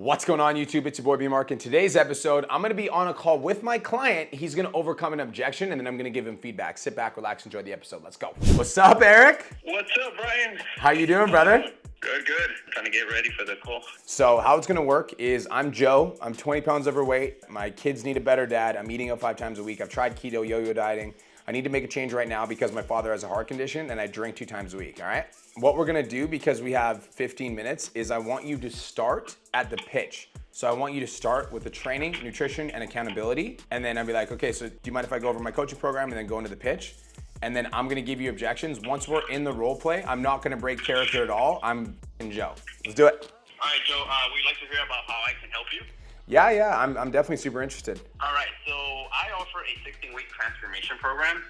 What's going on, YouTube? It's your boy B-Mark. In today's episode, I'm gonna be on a call with my client. He's gonna overcome an objection, and then I'm gonna give him feedback. Sit back, relax, enjoy the episode. Let's go. What's up, Eric? What's up, Brian? How you doing, brother? Good. Trying to get ready for the call. So how it's gonna work is I'm Joe. I'm 20 pounds overweight. My kids need a better dad. I'm eating out 5 times a week. I've tried keto, yo-yo dieting. I need to make a change right now because my father has a heart condition and I drink 2 times a week, all right? What we're gonna do, because we have 15 minutes, is I want you to start at the pitch. So I want you to start with the training, nutrition, and accountability. And then I'll be like, okay, so do you mind if I go over my coaching program and then go into the pitch? And then I'm gonna give you objections. Once we're in the role play, I'm not gonna break character at all. I'm in Joe. Let's do it. All right, Joe, we'd like to hear about how I can help you. Yeah, I'm definitely super interested. All right, so I offer a 16-week transformation program,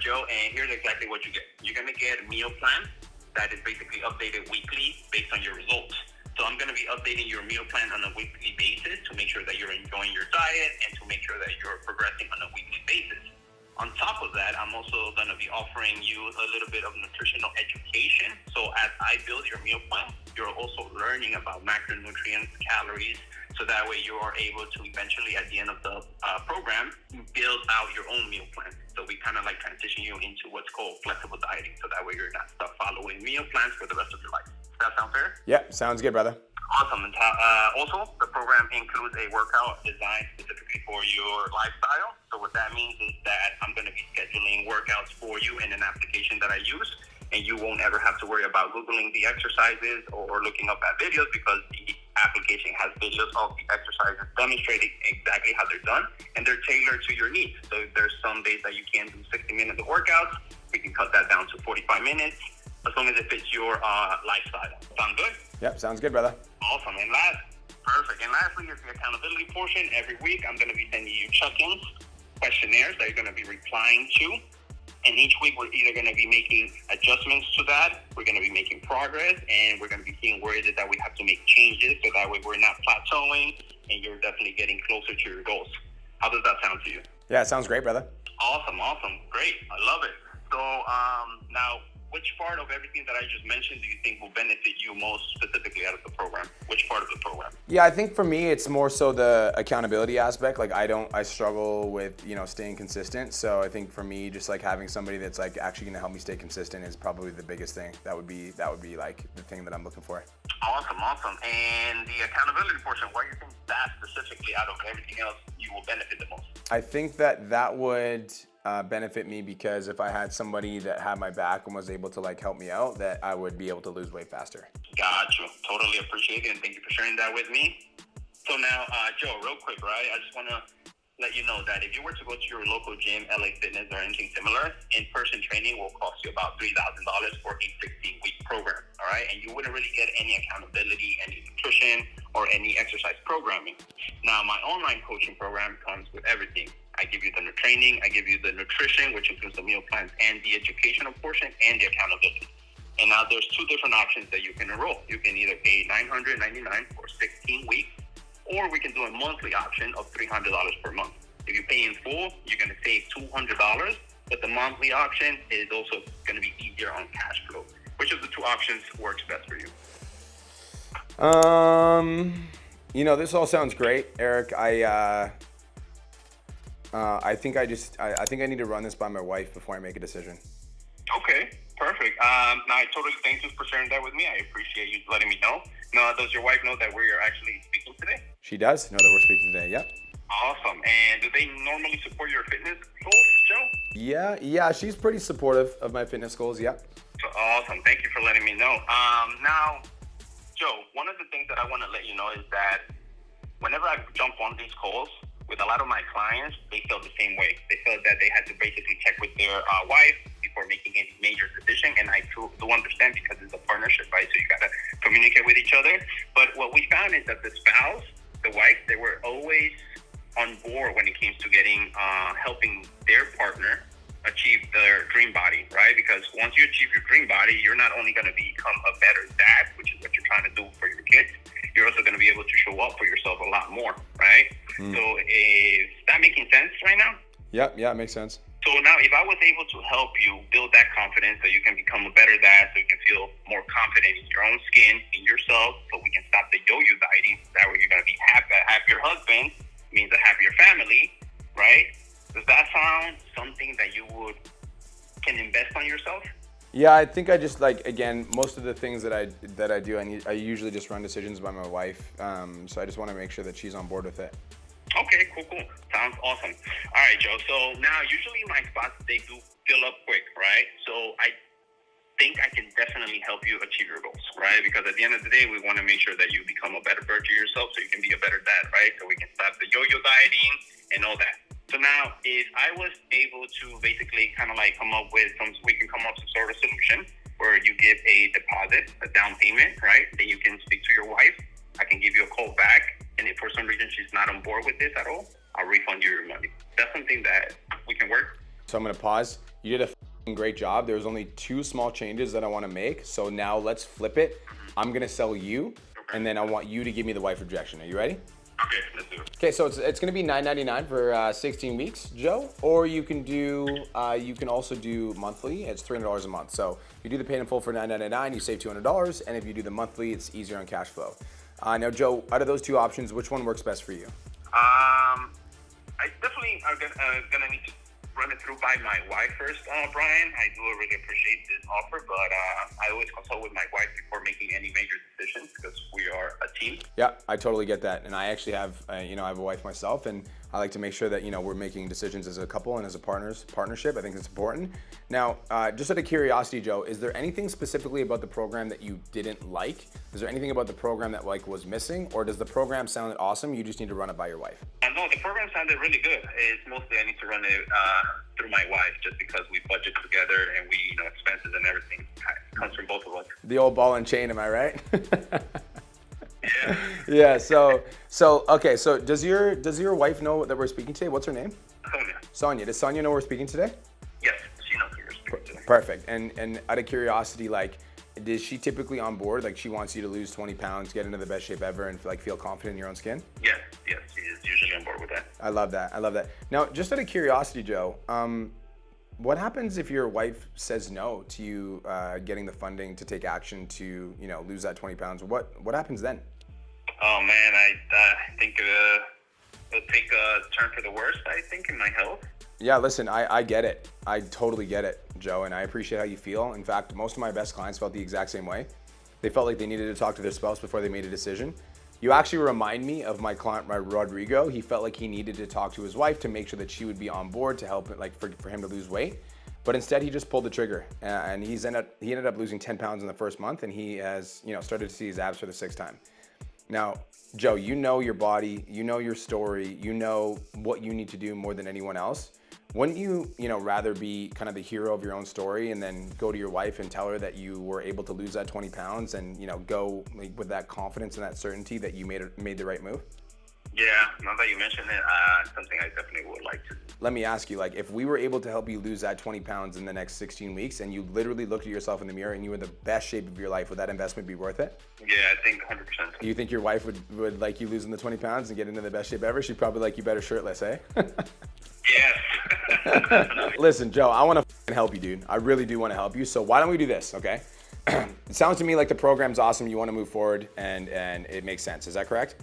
Joe, and here's exactly what you get. You're gonna get a meal plan that is basically updated weekly based on your results. So I'm going to be updating your meal plan on a weekly basis to make sure that you're enjoying your diet and to make sure that you're progressing on a weekly basis. On top of that, I'm also going to be offering you a little bit of nutritional education. So as I build your meal plan, you're also learning about macronutrients, calories, so that way you are able to eventually, at the end of the program, build out your own meal plan. So we kind of like transition you into what's called flexible dieting. So that way you're not stuck following meal plans for the rest of your life. Does that sound fair? Yeah, sounds good, brother. Awesome. And also, the program includes a workout designed specifically for your lifestyle. So what that means is that I'm going to be scheduling workouts for you in an application that I use, and you won't ever have to worry about Googling the exercises or looking up at videos, because the application has videos of the exercises demonstrating exactly how they're done, and they're tailored to your needs. So if there's some days that you can't do 60 minutes of workouts, we can cut that down to 45 minutes, as long as it fits your lifestyle. Sound good? Yep, sounds good, brother. Awesome. And lastly is the accountability portion. Every week, I'm going to be sending you check-ins, questionnaires that you're going to be replying to. And each week, we're either going to be making adjustments to that, we're going to be making progress, and we're going to be seeing where it is that we have to make changes, so that way we're not plateauing, and you're definitely getting closer to your goals. How does that sound to you? Yeah, it sounds great, brother. Awesome. Great. I love it. So now, which part of everything that I just mentioned do you think will benefit you most specifically out of the program? Which part of the program? Yeah, I think for me, it's more so the accountability aspect. Like I struggle with, staying consistent. So I think for me, just like having somebody that's like actually gonna help me stay consistent is probably the biggest thing. That would be like the thing that I'm looking for. Awesome. And the accountability portion, why do you think that specifically out of everything else you will benefit the most? I think that would benefit me, because if I had somebody that had my back and was able to like help me out, that I would be able to lose weight faster. Got you. Totally appreciate it, and thank you for sharing that with me. So now, Joe, real quick, right? I just want to let you know that if you were to go to your local gym, LA Fitness or anything similar, in-person training will cost you about $3,000 for a 16-week program, all right? And you wouldn't really get any accountability, any nutrition, or any exercise programming. Now, my online coaching program comes with everything. I give you the training, I give you the nutrition, which includes the meal plans and the educational portion and the accountability. And now there's 2 different options that you can enroll. You can either pay $999 for 16 weeks, or we can do a monthly option of $300 per month. If you pay in full, you're going to save $200, but the monthly option is also going to be easier on cash flow. Which of the 2 options works best for you? This all sounds great, Eric. I think I need to run this by my wife before I make a decision. Okay, perfect. Now, I totally thank you for sharing that with me. I appreciate you letting me know. Now, does your wife know that we're actually speaking today? She does know that we're speaking today, yep. Awesome. And do they normally support your fitness goals, Joe? Yeah, she's pretty supportive of my fitness goals, yep. So, awesome. Thank you for letting me know. Now, Joe, one of the things that I want to let you know is that whenever I jump on these calls, with a lot of my clients, they felt the same way. They felt that they had to basically check with their wife before making any major decision. And I do understand, because it's a partnership, right? So you got to communicate with each other. But what we found is that the spouse, the wife, they were always on board when it came to getting, helping their partner achieve their dream body, right? Because once you achieve your dream body, you're not only going to become a better dad, which is what you're trying to do for your kids, you're also going to be able to show up for yourself a lot more, right? So is that making sense right now? Yeah, it makes sense. So now, if I was able to help you build that confidence so you can become a better dad, so you can feel more confident in your own skin, in yourself, so we can stop the yo-yo dieting, that way on yourself? Yeah, I think I just like, again, most of the things that I do, I usually just run decisions by my wife. So I just want to make sure that she's on board with it. Okay, cool. Sounds awesome. All right, Joe. So now, usually my spots, they do fill up quick, right? So I think I can definitely help you achieve your goals, right? Because at the end of the day, we want to make sure that you become a better version of yourself so you can be a better dad, right? So we can stop the yo-yo dieting and all that. So now, if I was able to basically kind of like we can come up with some sort of solution where you give a deposit, a down payment, right? Then you can speak to your wife. I can give you a call back. And if for some reason she's not on board with this at all, I'll refund you your money. That's something that we can work. So I'm going to pause. You did a great job. There's only 2 small changes that I want to make. So now let's flip it. I'm going to sell you, and then I want you to give me the wife objection. Are you ready? Okay, let's do it. Okay, so it's going to be $9.99 for 16 weeks, Joe. Or you can also do monthly. It's $300 a month. So you do the pay in full for $9.99, you save $200, and if you do the monthly, it's easier on cash flow. Now, Joe, out of those 2 options, which one works best for you? I definitely are gonna need to run it through by my wife first, Brian. I do really appreciate this offer, but I always consult with my wife before making any major decisions because we are a team. Yeah, I totally get that. And I actually have, I have a wife myself, and I like to make sure that, we're making decisions as a couple and as a partnership. I think it's important. Now, just out of curiosity, Joe, is there anything specifically about the program that you didn't like? Is there anything about the program that was missing, or does the program sound awesome? You just need to run it by your wife? No, the program sounded really good. It's mostly I need to run it through my wife just because we budget together and we, expenses and everything comes from both of us. The old ball and chain, am I right? Yeah. Yeah. So okay. So does your wife know that we're speaking today? What's her name? Sonia. Sonia. Does Sonia know we're speaking today? Yes, she knows who you're speaking today. Perfect. And out of curiosity, is she typically on board? She wants you to lose 20 pounds, get into the best shape ever, and feel confident in your own skin? Yes, she is usually on board with that. I love that. Now, just out of curiosity, Joe, what happens if your wife says no to you getting the funding to take action to, lose that 20 pounds? What happens then? Oh man, I think it'll take a turn for the worst, I think, in my health. Yeah, listen, I get it. I totally get it, Joe, and I appreciate how you feel. In fact, most of my best clients felt the exact same way. They felt like they needed to talk to their spouse before they made a decision. You actually remind me of my client, Rodrigo. He felt like he needed to talk to his wife to make sure that she would be on board to help, for him to lose weight. But instead, he just pulled the trigger, and he ended up losing 10 pounds in the first month, and he has, started to see his abs for the 6th time. Now, Joe, you know your body, you know your story, you know what you need to do more than anyone else. Wouldn't you, rather be kind of the hero of your own story and then go to your wife and tell her that you were able to lose that 20 pounds and, go with that confidence and that certainty that you made the right move? Yeah, now that you mention it, something I definitely would like to. Let me ask you, if we were able to help you lose that 20 pounds in the next 16 weeks and you literally looked at yourself in the mirror and you were in the best shape of your life, would that investment be worth it? Yeah, I think 100%. Do you think your wife would like you losing the 20 pounds and get into the best shape ever? She'd probably like you better shirtless, eh? Yes. Listen, Joe, I want to help you, dude. I really do want to help you. So why don't we do this, okay? It sounds to me like the program's awesome. You want to move forward, and it makes sense. Is that correct?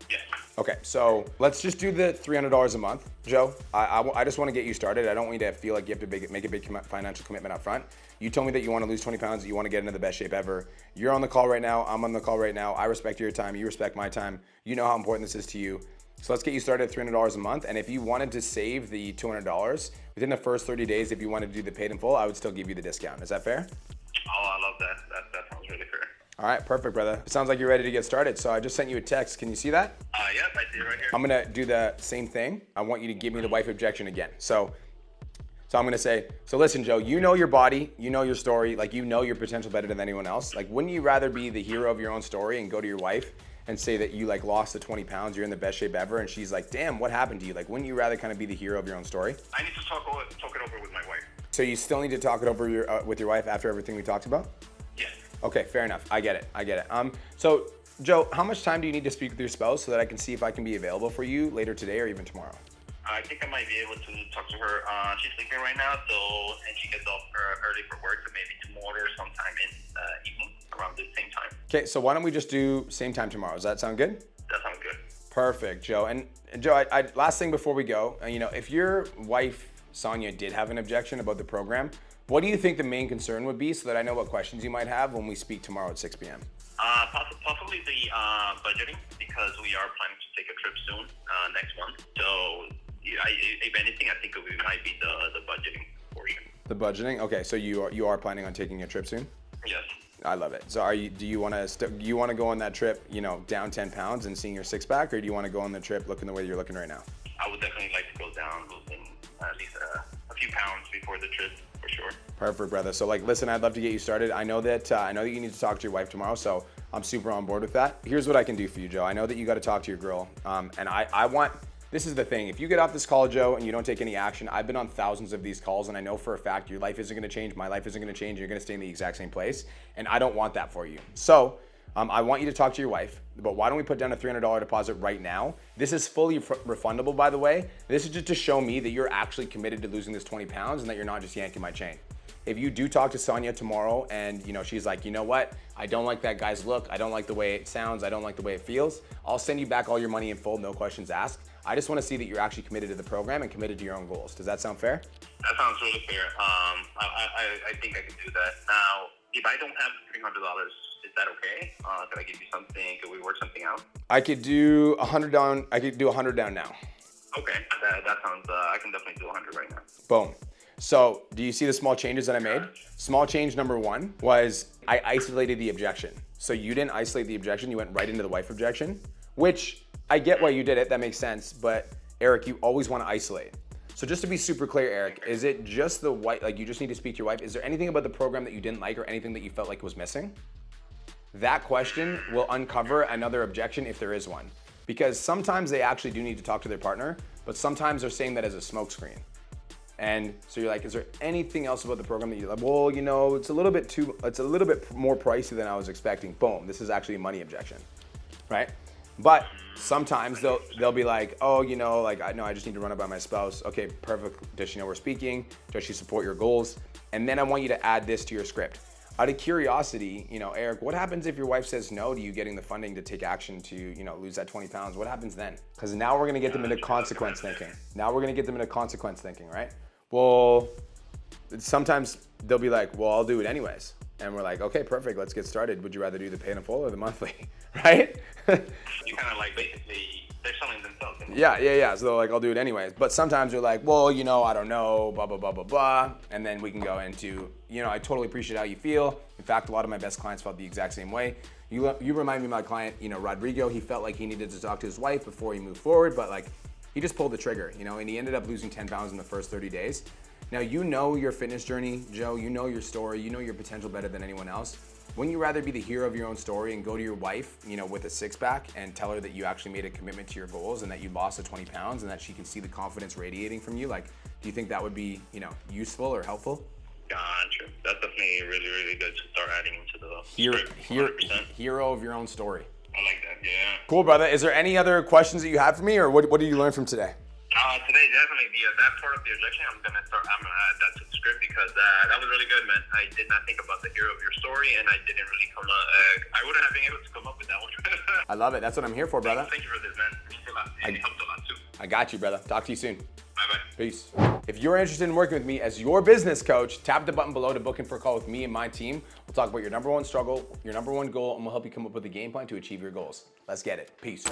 Yes. Okay, so let's just do the $300 a month, Joe. I just want to get you started. I don't want you to feel like you have to make a big financial commitment up front. You told me that you want to lose 20 pounds, that you want to get into the best shape ever. You're on the call right now. I'm on the call right now. I respect your time. You respect my time. You know how important this is to you. So let's get you started at $300 a month. And if you wanted to save the $200 within the first 30 days, if you wanted to do the paid in full, I would still give you the discount. Is that fair? Oh, I love that. That sounds really fair. All right, perfect, brother. It sounds like you're ready to get started. So I just sent you a text. Can you see that? Yep, I see it right here. I'm gonna do the same thing. I want you to give me the wife objection again. So I'm gonna say, so listen, Joe, you know your body, you know your story, you know your potential better than anyone else. Wouldn't you rather be the hero of your own story and go to your wife and say that you lost the 20 pounds, you're in the best shape ever, and she's like, damn, what happened to you? Wouldn't you rather kind of be the hero of your own story? I need to talk it over with my wife. So you still need to talk it over with your wife after everything we talked about? Yes. Okay, fair enough. I get it. So Joe, how much time do you need to speak with your spouse so that I can see if I can be available for you later today or even tomorrow? I think I might be able to talk to her. She's sleeping right now, and she gets off early for work, so maybe tomorrow or sometime in evening around the same time. Okay, so why don't we just do same time tomorrow? Does that sound good? That sounds good. Perfect, Joe. And Joe, last thing before we go, if your wife, Sonia, did have an objection about the program, What do you think the main concern would be so that I know what questions you might have when we speak tomorrow at 6 p.m.? Possibly the budgeting, because we are planning to take a trip soon, next month. So, if anything, I think it might be the budgeting portion. The budgeting? Okay, so you are planning on taking a trip soon? Yes. I love it. So do you want to go on that trip, down 10 pounds and seeing your six pack, or do you want to go on the trip looking the way you're looking right now? I would definitely like to go down, losing at least a few pounds before the trip, for sure. Perfect, brother. So listen, I'd love to get you started. I know that you need to talk to your wife tomorrow, so I'm super on board with that. Here's what I can do for you, Joe. I know that you got to talk to your girl, and I want. This is the thing. If you get off this call, Joe, and you don't take any action, I've been on thousands of these calls, and I know for a fact your life isn't going to change, my life isn't going to change, you're going to stay in the exact same place, and I don't want that for you. So I want you to talk to your wife, but why don't we put down a $300 deposit right now? This is fully refundable, by the way. This is just to show me that you're actually committed to losing this 20 pounds and that you're not just yanking my chain. If you do talk to Sonia tomorrow and she's like, you know what, I don't like that guy's look, I don't like the way it sounds, I don't like the way it feels, I'll send you back all your money in full, no questions asked. I just want to see that you're actually committed to the program and committed to your own goals. Does that sound fair? That sounds really fair. I think I can do that. Now, if I don't have $300, is that okay? Can I give you something? Can we work something out? I could do 100 down. I could do 100 down now. Okay, that sounds. I can definitely do 100 right now. Boom. So, do you see the small changes that I made? Small change number one was I isolated the objection. So you didn't isolate the objection, you went right into the wife objection, which I get why you did it, that makes sense, but Eric, you always want to isolate. So just to be super clear, Eric, is it just the wife, like you just need to speak to your wife? Is there anything about the program that you didn't like or anything that you felt like was missing? That question will uncover another objection if there is one. Because sometimes they actually do need to talk to their partner, but sometimes they're saying that as a smokescreen. And so you're like, is there anything else about the program that you're like, well, it's a little bit more pricey than I was expecting. Boom, this is actually a money objection, right? But sometimes they'll be like, oh, I just need to run it by my spouse. Okay, perfect. Does she know we're speaking? Does she support your goals? And then I want you to add this to your script. Out of curiosity, Eric, what happens if your wife says no to you getting the funding to take action to, lose that 20 pounds? What happens then? Because now we're gonna get them into consequence thinking. Right? Well, sometimes they'll be like, well, I'll do it anyways. And we're like, okay, perfect, let's get started. Would you rather do the pay in full or the monthly, right? You kind of like basically, they're selling themselves. Yeah. So they're like, I'll do it anyways. But sometimes they're like, well, I don't know, blah, blah, blah, blah, blah. And then we can go into, I totally appreciate how you feel. In fact, a lot of my best clients felt the exact same way. You remind me of my client, Rodrigo. He felt like he needed to talk to his wife before he moved forward, but he just pulled the trigger, and he ended up losing 10 pounds in the first 30 days. Now, your fitness journey, Joe, your story, your potential better than anyone else. Wouldn't you rather be the hero of your own story and go to your wife, with a six pack and tell her that you actually made a commitment to your goals and that you lost the 20 pounds and that she can see the confidence radiating from you? Do you think that would be, useful or helpful? Gotcha. That's definitely really, really good to start adding into the script. Hero of your own story. I like that, yeah. Cool, brother. Is there any other questions that you have for me, or what did you learn from today? Today, definitely that part of the objection. I'm gonna add that to the script because that was really good, man. I did not think about the hero of your story, and I didn't really I wouldn't have been able to come up with that one. I love it. That's what I'm here for, brother. Thank you for this, man. It means a lot. It helped a lot too. I got you, brother. Talk to you soon. Bye-bye. Peace. If you're interested in working with me as your business coach, tap the button below to book in for a call with me and my team. We'll talk about your number one struggle, your number one goal, and we'll help you come up with a game plan to achieve your goals. Let's get it. Peace.